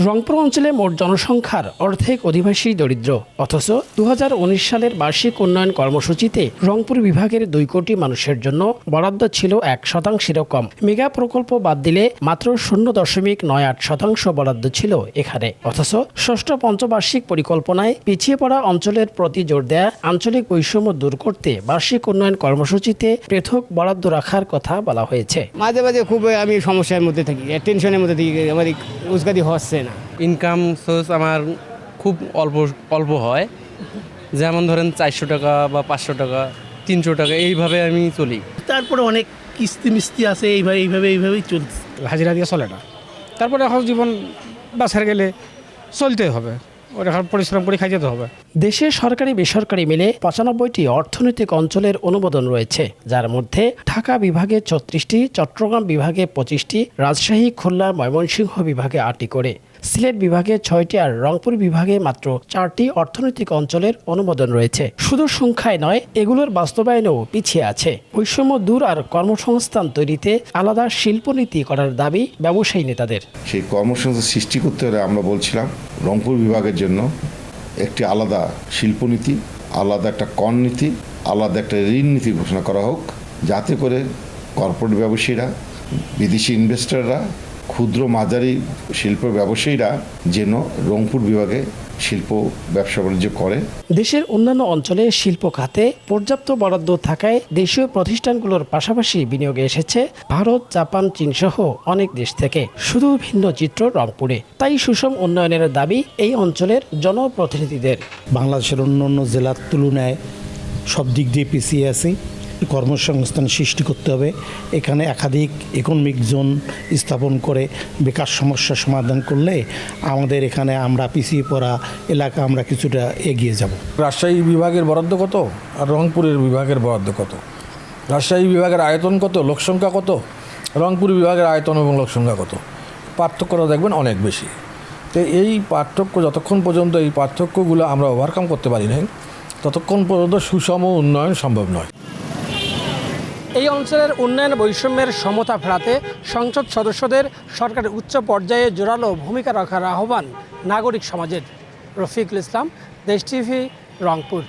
রংপুর অঞ্চলে মোট জনসংখ্যার অর্ধেক অধিবাসী দরিদ্র, অথচ 2019 সালের বার্ষিক উন্নয়ন কর্মসূচিতে রংপুর বিভাগের 2 কোটি মানুষের জন্য বরাদ্দ ছিল 1%-এরও কম। মেগা প্রকল্প বাদ দিলে মাত্র 0.98% বরাদ্দ ছিল এখানে। অথচ ষষ্ঠ পঞ্চবার্ষিক পরিকল্পনায় পিছিয়ে পড়া অঞ্চলের প্রতি জোর দেয়া, আঞ্চলিক বৈষম্য দূর করতে বার্ষিক উন্নয়ন কর্মসূচিতে পৃথক বরাদ্দ রাখার কথা বলা হয়েছে। মাঝে মাঝে খুব আমি সমস্যার মধ্যে থাকি, টেনশনের মধ্যে থাকি, আমার রোজগারি হচ্ছে না। ইনকাম সোর্স আমার খুব অল্প হয়, যেমন ধরেন 400 টাকা বা 500 টাকা, 300 টাকা, এইভাবে আমি চলি। তারপরে অনেক কিস্তি আছে, এইভাবেই চলছে। হাজিরা দিয়ে চলে না, তারপরে এখন জীবন বাঁচার গেলে চলতে হবে, ওটা পরিশ্রম করে খাই যেতে হবে। দেশে সরকারি বেসরকারি মিলে 95টি অর্থনৈতিক অঞ্চলের অনুমোদন রয়েছে, যার মধ্যে ঢাকা বিভাগে 36টি, চট্টগ্রাম বিভাগে 25টি, রাজশাহী, খুলনা, ময়মনসিংহ বিভাগে 8টি করে, সিলেট বিভাগে 6টি আর রংপুর বিভাগে মাত্র 4টি অর্থনৈতিক অঞ্চলের অনুমোদন রয়েছে। শুধু সংখ্যায় নয়, এগুলোর বাস্তবায়নেও পিছিয়ে আছে। বৈষম্য দূর আর কর্মসংস্থান তৈরিতে আলাদা শিল্পনীতি করার দাবি ব্যবসায়ী নেতাদের। সেই কর্মসংস্থান সৃষ্টি করতে হলে আমরা বলছিলাম রংপুর বিভাগের জন্য একটি আলাদা শিল্পনীতি, আলাদা একটা কর নীতি, আলাদা একটা ঋণ নীতি ঘোষণা করা হোক, যাতে করে কর্পোরেট ব্যবসায়ীরা, বিদেশি ইনভেস্টররা, ক্ষুদ্র মাঝারি শিল্প ব্যবসায়ীরা যেন রংপুর বিভাগে শিল্প ব্যবসা বাণিজ্য করে। দেশের অন্যান্য অঞ্চলে শিল্প খাতে পর্যাপ্ত বরাদ্দ থাকায় দেশীয় প্রতিষ্ঠানগুলোর পাশাপাশি বিনিয়োগে এসেছে ভারত, জাপান, চীন সহ অনেক দেশ থেকে। শুধু ভিন্ন চিত্র রংপুরে। তাই সুষম উন্নয়নের দাবি এই অঞ্চলের জনপ্রতিনিধিদের। বাংলাদেশের অন্যান্য জেলার তুলনায় সব দিক দিয়ে পিছিয়ে আছি। কর্মসংস্থান সৃষ্টি করতে হবে, এখানে একাধিক ইকোনমিক জোন স্থাপন করে বেকার সমস্যার সমাধান করলে আমাদের এখানে আমরা পিছিয়ে পড়া এলাকা আমরা কিছুটা এগিয়ে যাব। রাজশাহী বিভাগের বরাদ্দ কত আর রংপুরের বিভাগের বরাদ্দ কত? রাজশাহী বিভাগের আয়তন কত, লোকসংখ্যা কত, রংপুর বিভাগের আয়তন এবং লোকসংখ্যা কত? পার্থক্যটা দেখবেন অনেক বেশি। তো এই পার্থক্য যতক্ষণ পর্যন্ত এই পার্থক্যগুলো আমরা ওভারকাম করতে পারি না, ততক্ষণ পর্যন্ত সুষম উন্নয়ন সম্ভব নয়। এই অঞ্চলের উন্নয়ন বৈষম্যের সমতা ফেরাতে সংসদ সদস্যদের সরকারের উচ্চ পর্যায়ে জোরালো ভূমিকা রাখার আহ্বান নাগরিক সমাজের। রফিকুল ইসলাম, দেশ টিভি, রংপুর।